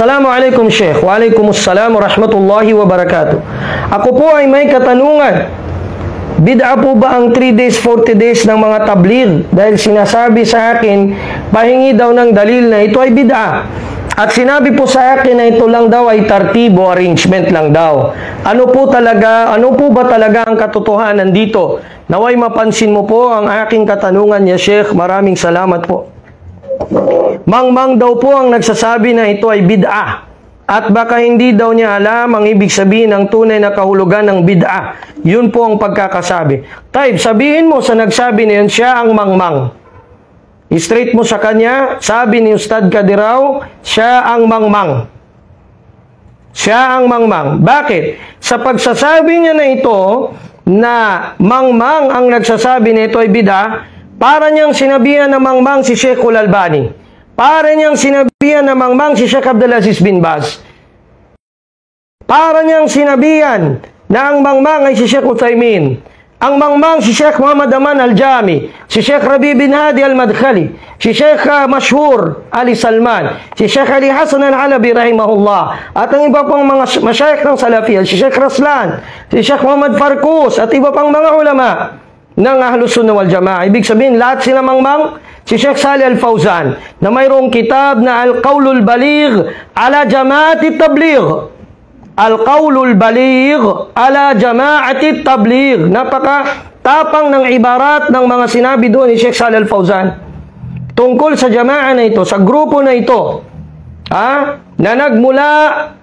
Assalamualaikum Sheikh. Waalaikumsalam warahmatullahi wabarakatuh. Ako po ay may katanungan. Bid'a po ba ang 3 days, 40 days ng mga tabligh? Dahil sinasabi sa akin, pahingi daw ng dalil na ito ay bid'a. At sinabi po sa akin na ito lang daw ay tartibo, arrangement lang daw. Ano po ba talaga ang katotohanan dito? Naway mapansin mo po ang aking katanungan niya, Sheikh. Maraming salamat po. Mangmang daw po ang nagsasabi na ito ay bid'a. At baka hindi daw niya alam ang ibig sabihin ng tunay na kahulugan ng bid'a. Yun po ang pagkakasabi. Type, sabihin mo sa nagsabi na yun, siya ang mangmang. Straight mo sa kanya, sabi ni Ustad Kadiraw, siya ang mangmang. Siya ang mangmang. Bakit? Sa pagsasabi niya na ito, na mangmang ang nagsasabi na ito ay bid'a, para niyang sinabihan na mangmang si Sheikh Al-Albani. Para niyang sinabihan na mangmang si Sheikh Abdulaziz bin Baz. Para niyang sinabihan na ang mangmang ay si Sheikh Uthaymin. Ang mangmang si Sheikh Muhammad Aman Al-Jami, si Sheikh Rabi bin Hadi Al-Madkhali, si Sheikh Mashhur Ali Salman, si Sheikh Ali Hasan Al-Halabi rahimahullah, at ang iba pang mga masyayikh ng Salafiyah, si Sheikh Raslan, si Sheikh Muhammad Farkus, at iba pang mga ulama ng Ahlus Sunnah wal Jamaah. Ibig sabihin, lahat sila mangmang. Si Sheikh Salih Al-Fawzan, na mayroong kitab na Al-Qawlul Baligh ala Jama'ati Tabligh. Al-Qawlul Baligh ala Jama'ati Tabligh. Napaka-tapang ng ibarat ng mga sinabi doon ni Sheikh Salih Al-Fawzan tungkol sa jama'a na ito, sa grupo na ito, na nagmula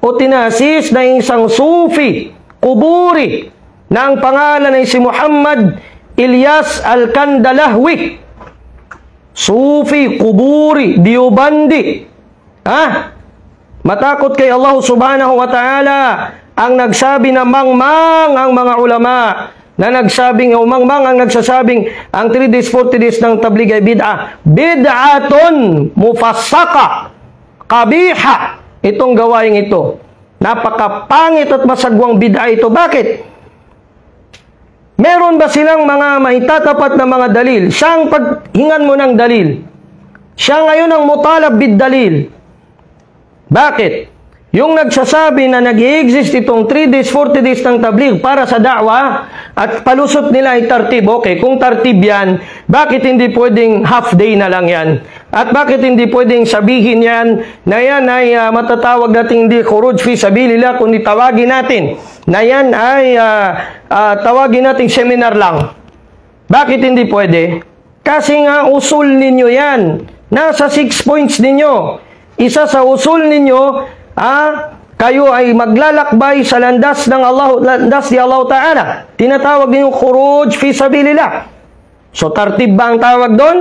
o tinasis na isang sufi, kuburi, na ang pangalan ay si Muhammad Ilyas Al-Kandalahwi. Sufi, kuburi, Diobandi. Matakot kay Allah subhanahu wa ta'ala ang nagsabi na mangmang ang mga ulama, na nagsabing, o mangmang ang nagsasabing ang 3 days, 40 days ng tabligh ay bid'a. Bid'atun mufassaka, kabiha, itong gawain ito. Napakapangit at masagwang bid'a ito. Bakit? Meron ba silang mga maitatapat na mga dalil? Siyang paghingan mo ng dalil. Siya ngayon ang mutalab bid dalil. Bakit? Yung nagsasabi na nag-i-exist itong 3 days, 40 days ng tabligh para sa da'wah at palusot nila ay tartib. Okay, kung tartib yan, bakit hindi pwedeng half day na lang yan? At bakit hindi pwedeng sabihin yan na yan ay matatawag natin hindi khuruj fi sabilillah, kundi tawagin natin na yan ay tawagin natin seminar lang? Bakit hindi pwede? Kasi nga usul ninyo yan. Nasa 6 points ninyo. Isa sa usul ninyo, kayo ay maglalakbay sa landas ng landas ni Allah Ta'ala. Tinatawag niyo khuruj fi sabilillah. So tartib ba ang tawag doon?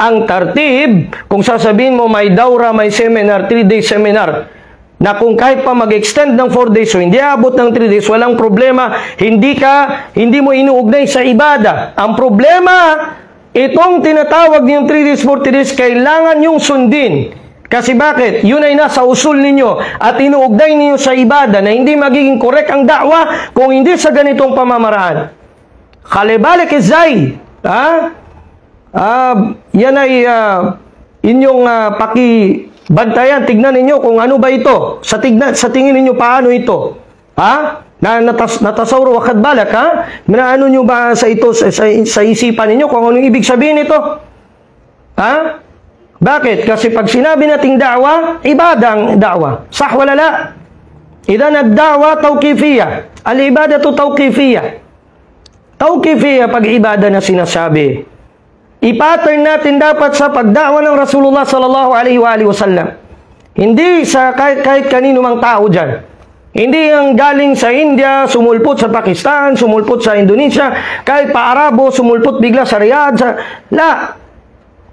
Ang tartib, kung sasabihin mo may dawra, may seminar, 3-day seminar, na kung kahit pa mag-extend ng 4 days, so hindi abot ng 3 days, walang problema, hindi mo inuugnay sa ibada. Ang problema, itong tinatawag niyong 3 days, 40 days, kailangan yung sundin. Kasi bakit? Yun ay nasa usul ninyo at inuugnay ninyo sa ibada na hindi magiging correct ang da'wah kung hindi sa ganitong pamamaraan. Khalibalik izay. Yan ay inyong pakibantayan. Tignan ninyo kung ano ba ito. Sa tingin ninyo paano ito. Natasawro wakad balak, ano nyo ba sa ito, sa isipan ninyo kung anong ibig sabihin ito? Bakit? Kasi pag sinabi nating da'wa, ibadang da'wa. Sah wala la? Idan ad-da'wa tawqifiyya. Al-ibadatu tawqifiyya. Tawqifiyya pag ibada na sinasabi. I-pattern natin dapat sa pagda'wa ng Rasulullah sallallahu alaihi wa sallam. Hindi sa kahit kanino mang tao dyan. Hindi ang galing sa India, sumulpot sa Pakistan, sumulpot sa Indonesia, kahit pa Arabo, sumulpot bigla sa Riyadh. La.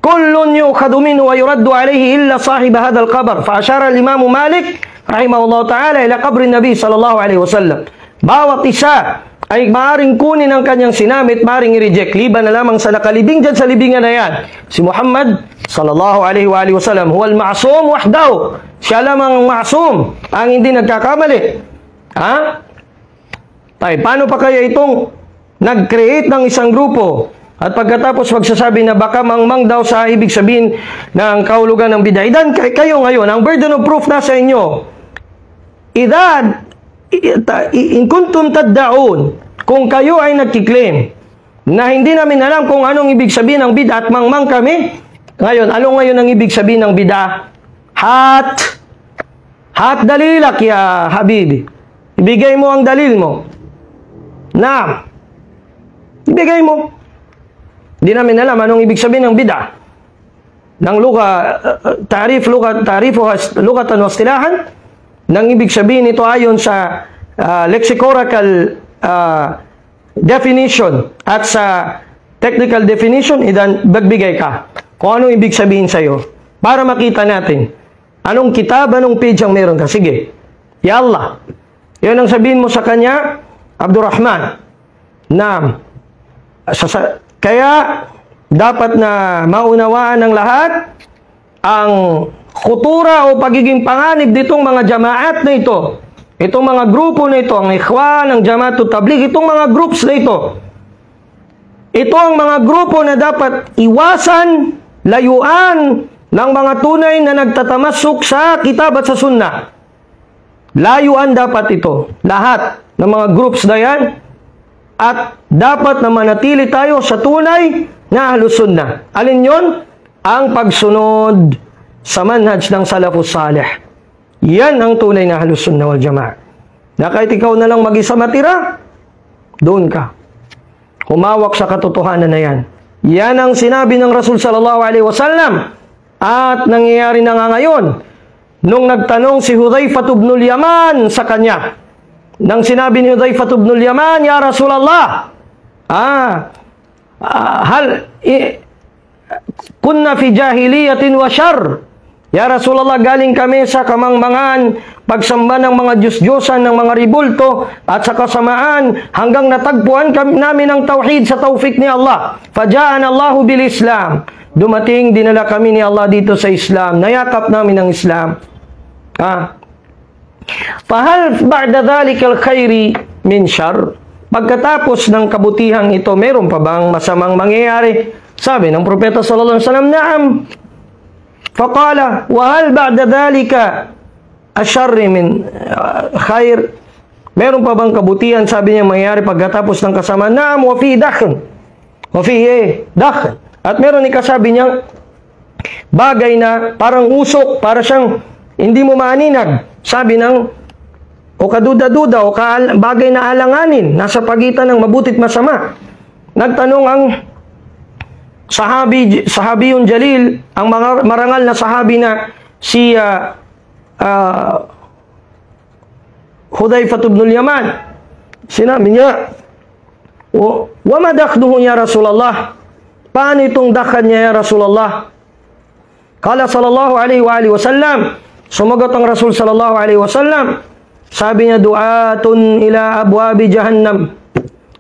Kullun yukhadu minhu wa yuraddu alayhi illa sahib hadha al-qabr. Fa ashara al-Imam Malik rahimahullah ta'ala ila qabri Nabi sallallahu alaihi wasallam. Bawat isa ay maaring kunin ang kanyang sinamit, maaring i-reject. Liban na lamang sa nakalibing dyan sa libingan na yan. Si Muhammad sallallahu alaihi wasallam huwal ma'sum wahdahu. Siya lamang ma'sum, ang hindi nagkakamali. Paano pa kaya itong nag-create ng isang grupo At pagkatapos magsasabi na baka mangmang daw sa ibig sabihin ng kahulugan ng bid'ah. Idan kayo ngayon, ang burden of proof na sa inyo. In kuntum taddaun, kung kayo ay nagkiklaim na hindi namin alam kung anong ibig sabihin ng bid'ah at mangmang kami, ngayon, ano ngayon ang ibig sabihin ng bid'ah? Hat dalilak ya habibi. Ibigay mo ang dalil mo. Na, ibigay mo. Hindi namin alam anong ibig sabihin ng bid'ah. Ng lugatan wa istilahan, nang ibig sabihin ito ayon sa lexicographal definition at sa technical definition, idan magbigay ka kung anong ibig sabihin sa'yo para makita natin anong kitab, anong page ang meron ka. Sige, ya Allah, yun ang sabihin mo sa kanya, Abdurrahman, na kaya dapat na maunawaan ng lahat ang khutura o pagiging panganib ditong mga jamaat na ito. Itong mga grupo na ito, ang Ikhwan, ang Jamaatul Tabligh, itong mga groups na ito. Ito ang mga grupo na dapat iwasan, layuan ng mga tunay na nagtatamasuk sa kitab at sa sunnah. Layuan dapat ito. Lahat ng mga groups na yan. At dapat na manatili tayo sa tunay na Ahlus Sunnah. Alin yon? Ang pagsunod sa manhaj ng Salafus Salih. Yan ang tunay na Ahlus Sunnah wal Jamaah. Na kahit ikaw na lang mag-isa matira, doon ka. Humawak sa katotohanan na yan. Yan ang sinabi ng Rasul sallallahu alaihi wasallam. At nangyayari na nga ngayon, nung nagtanong si Hudzaifah ibn al-Yaman sa kanya, nang sinabi ni Hudzaifah ibn al-Yaman, Ya Rasulullah, kunna fi jahiliyatin wa syarr. Ya Rasulullah, galing kami sa kamangmangan, pagsamba ng mga Diyos-Diyosan, ng mga ribulto, at sa kasamaan, hanggang natagpuan namin ang tauhid sa taufik ni Allah. Faja'an Allahu bil Islam. Dumating, dinala kami ni Allah dito sa Islam. Nayakap namin ang Islam. Fahal ba'da dhalikal khairi min syarr. Pagkatapos ng kabutihang ito, meron pa bang masamang mangyayari? Sabi ng propeta sallallahu alaihi wasallam, na'am. Faqala, wa hal ba'da dhalika asyarri min khair. Meron pa bang kabutihan? Sabi niya mangyayari pagkatapos ng kasamaan. Na'am, wa fi dakh. Wa fi dakh. At meron ikasabi niyang bagay na parang usok, para siyang hindi mo maaninag. Sabi ng o kaduda-duda o bagay na alanganin nasa pagitan ng mabutit masama. Nagtanong ang sahabiyun jalil, ang mga marangal na sahabi na si Hudzaifah ibn al-Yaman. Sinabi niya, wa ma dakhduhu ya Rasulullah? Paano itong dakhan niya ya Rasulullah? Kala sallallahu alaihi wa alihi wasallam, sumagot ang Rasul sallallahu alaihi wasallam, sabi niya, du'atun ila abwabi jahannam.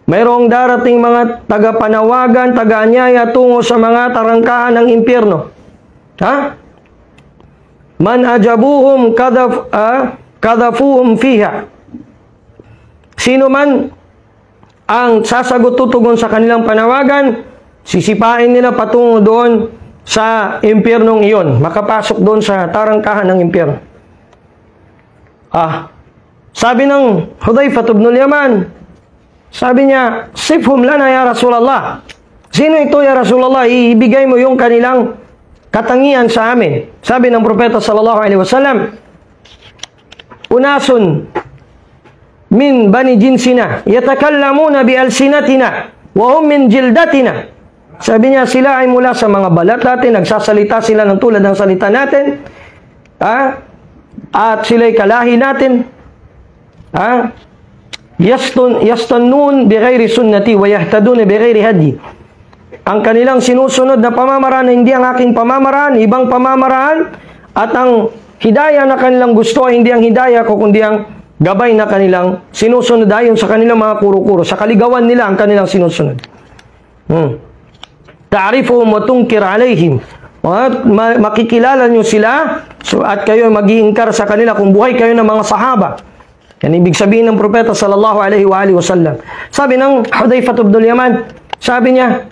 Mayroong darating mga tagapanawagan, tagaanyaya tungo sa mga tarangkahan ng impyerno. Man ajabuhum kadafuhum fiha. Sino man ang sasagot tutugon sa kanilang panawagan, sisipain nila patungo doon sa impyernong iyon. Makapasok doon sa tarangkahan ng impyerno. Sabi ng Hudzaifah ibn al-Yaman, sabi niya, sifhum lana ya Rasulullah. Sino ito ya Rasulullah? Ibigay mo yung kanilang katangian sa amin. Sabi ng propeta sallallahu alaihi wasallam, unasun min bani jinsina yatakallamuna bi alsinatina wa hum min jildatina. Sabi niya, sila ay mula sa mga balat natin, nagsasalita sila ng tulad ng salita natin, at sila'y kalahi natin, yastannun bighairi sunnati wa yahtadun bighairi hadi. Ang kanilang sinusunod na pamamaraan hindi ang aking pamamaraan, ibang pamamaraan, at ang hidayah na kanilang gusto ay hindi ang hidayah ko, kundi ang gabay na kanilang sinusunod ayon sa kanilang mga kuro-kuro. Sa kaligawan nila ang kanilang sinusunod. Ta'rifuhum wa tunkir alaihim. Makikilala nyo sila at kayo mag-iingkar sa kanila kung buhay kayo ng mga sahaba. Yan ibig sabihin ng propeta sallallahu alaihi wa alihi wasallam. Sabi ng Hudzaifah ibn al-Yaman, sabi niya,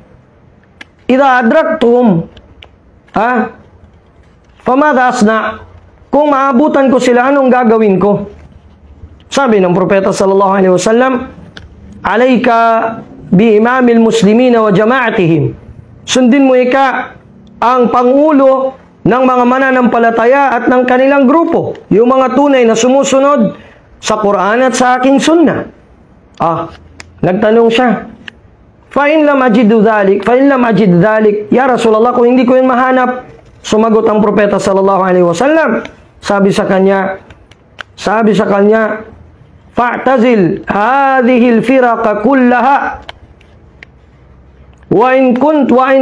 idha adraktum, famadha asna? Kung maabutan ko sila, anong gagawin ko? Sabi ng propeta sallallahu alaihi wasallam, alayka bi imamil muslimina wa jama'atihim. Sundin mo ang pangulo ng mga mananampalataya at ng kanilang grupo, yung mga tunay na sumusunod sa Quran at sa aking sunnah. Nagtanong siya, fa in lam ajid dhalik, ya Rasulullah, kung hindi ko yun mahanap, sumagot ang propeta sallallahu alaihi wasallam, sabi sa kanya, fa'tazil hadhihi al-firaqa kullaha wa in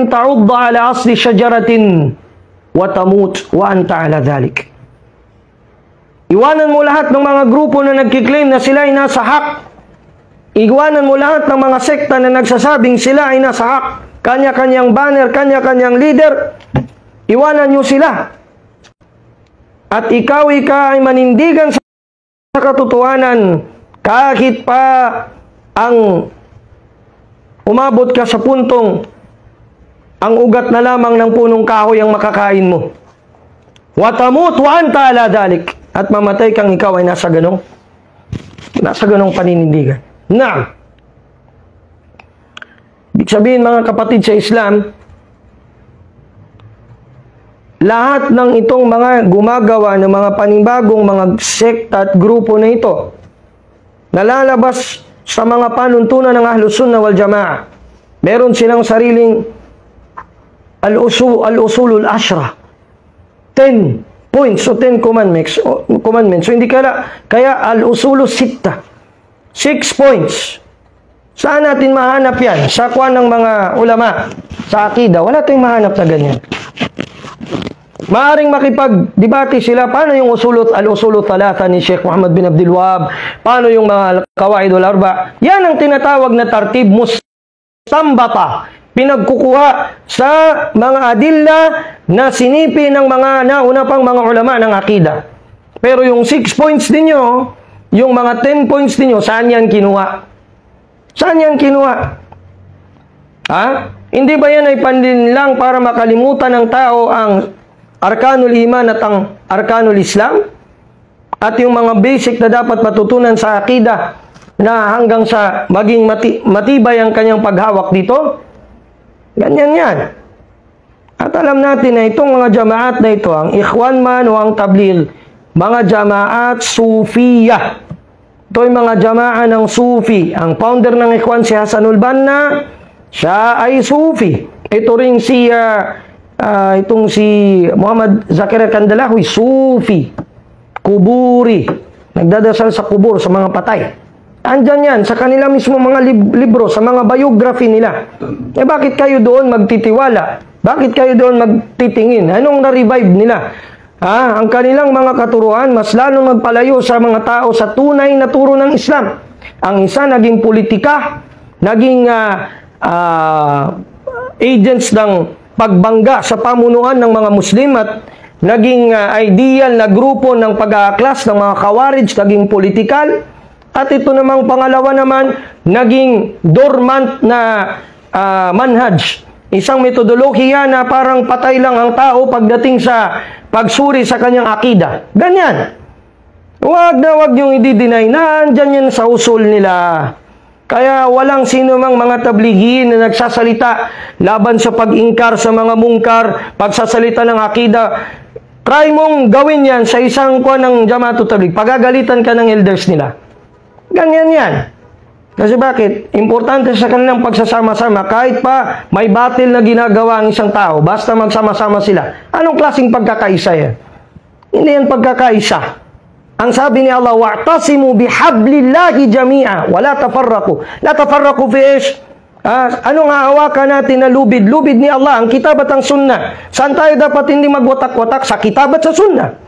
ta'udda ala asli shajaratin wa tamut wa anta ala dhalik. Iwanan mo lahat ng mga grupo na nagkiklaim na sila ay nasa hak. Iwanan mo lahat ng mga sekta na nagsasabing sila ay nasa hak. Kanya-kanyang banner, kanya-kanyang leader. Iwanan nyo sila. At ikaw ay manindigan sa katotohanan kahit pa ang umabot ka sa puntong ang ugat na lamang ng punong kahoy ang makakain mo. Watamut wa anta ala dalik. At mamatay kang ikaw ay nasa ganong paninindigan. Naam. Ibig sabihin mga kapatid sa Islam, lahat ng itong mga gumagawa ng mga panibagong mga sekta at grupo na ito, nalalabas sa mga panuntunan ng Ahlus Sunnah wal Jamaah. Meron silang sariling al-usulul ashra. 10 points o 10 commandments. So hindi kaya al-usulus sitta. 6 points. Saan natin mahanap yan? Sa kuwan ng mga ulama, sa akida, wala tayong mahanap na ganyan. Maaring makipag-debate sila, paano yung al-usulut thalatha ni Sheikh Muhammad bin Abdul Wahhab, paano yung mga qawaidul arba. Yan ang tinatawag na tartib mustambata, pinagkukuha sa mga adilla na sinipi ng mga nauna pang mga ulama ng akida. Pero yung 6 points ninyo, yung mga 10 points ninyo, saan yan kinuha? Saan yan kinuha? Hindi ba yan ay panlinlang para makalimutan ng tao ang arkanul iman at ang arkanul Islam? At yung mga basic na dapat matutunan sa akida na hanggang sa maging matibay ang kanyang paghawak dito? Ganyan yan. At alam natin na itong mga jamaat na ito, ang Ikhwan man o ang Tabligh, mga jamaat Sufiyah. Ito ay mga jamaah ng Sufi. Ang founder ng Ikhwan si Hasanul Banna, siya ay Sufi. Ito rin si Muhammad Zakir Kandalawi, Sufi. Kuburi. Nagdadasal sa kubur, sa mga patay. Andyan yan, sa kanila mismo mga libro, sa mga biography nila. Bakit kayo doon magtitiwala? Bakit kayo doon magtitingin? Anong na-revive nila? Ang kanilang mga katuruan, mas lalong magpalayo sa mga tao sa tunay na turo ng Islam. Ang isa naging politika, naging agents ng pagbangga sa pamunuan ng mga Muslim at naging ideal na grupo ng pag-aaklas ng mga Khawarij, naging politikal. At ito namang pangalawa naman, naging dormant na manhaj. Isang metodolohiya na parang patay lang ang tao pagdating sa pagsuri sa kanyang akida. Ganyan. Huwag niyong i-deny na andyan yan sa usul nila. Kaya walang sino mang mga tablighin na nagsasalita laban sa pag-ingkar sa mga mungkar, pagsasalita ng akida. Try mong gawin yan sa isang kuwan ng Jamaatut Tabligh. Pagagalitan ka ng elders nila. Ganyan yan. Kasi bakit? Importante sa kanilang pagsasama-sama, kahit pa may battle na ginagawa ang isang tao, basta magsama-sama sila. Anong klaseng pagkakaisa yan? Hindi yan pagkakaisa. Ang sabi ni Allah, wa'tasimu bihablillahi jami'a, wa la tafarraqu. La tafarraqu fi ish? Anong hahawakan natin na lubid? Lubid ni Allah, ang kitab at ang sunnah. Saan tayo dapat hindi magwatak-watak? Sa kitab at sa sunnah.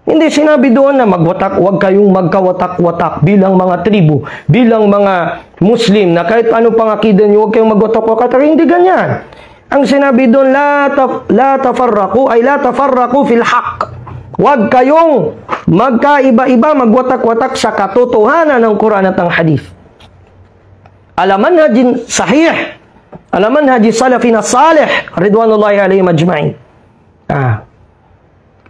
Hindi sinabi doon na huwag kayong magkawatak-watak bilang mga tribu, bilang mga Muslim, na kahit ano pang akida nyo, huwag kayong magwatak-watak. Hindi ganyan. Ang sinabi doon, la tafarraqu, ay la tafarraqu fil haqq. Huwag kayong magkaiba-iba, magwatak-watak sa katotohanan ng Quran at ang Hadith. Alaman na din sahih, Alaman haji salafin as-salih ridwanullahi alaihim ajma'in.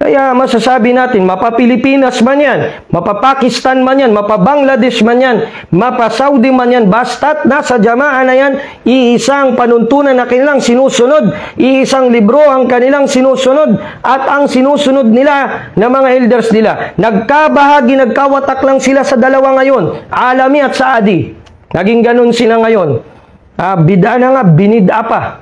Kaya masasabi natin, mapa-Pilipinas man yan, mapa-Pakistan man yan, mapa-Bangladesh man yan, mapa-Saudi man yan, basta't nasa Jamaah na yan, iisang panuntunan na kanilang sinusunod, iisang libro ang kanilang sinusunod, at ang sinusunod nila na mga elders nila. Nagkabahagi, nagkawatak lang sila sa dalawa ngayon, Alami at Saadi. Naging ganun sila ngayon. Bida na nga, binida pa.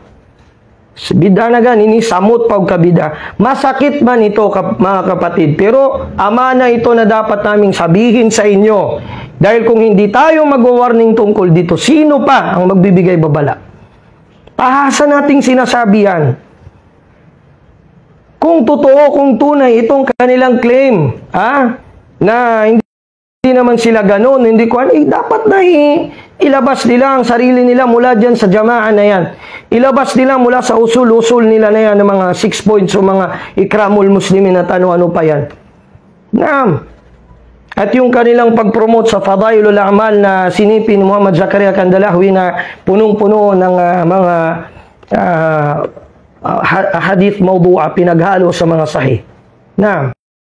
Bida na ganini, samot pag kabida. Masakit man ito, mga kapatid. Pero amana ito na dapat naming sabihin sa inyo. Dahil kung hindi tayo mag-warning tungkol dito, sino pa ang magbibigay babala? Pahasa nating sinasabi yan. Kung totoo, kung tunay itong kanilang claim, na hindi naman sila ganun, hindi ko dapat na ilabas nila ang sarili nila mula dyan sa Jamaah na yan. Ilabas nila mula sa usul-usul nila na yan, ng mga 6 points o mga ikramul muslimin at ano-ano pa yan. At yung kanilang pag-promote sa Fadailul A'mal na sinipin Muhammad Zakaria Kandalawi na punong-puno ng mga hadith mawdu'a pinaghalo sa mga sahih.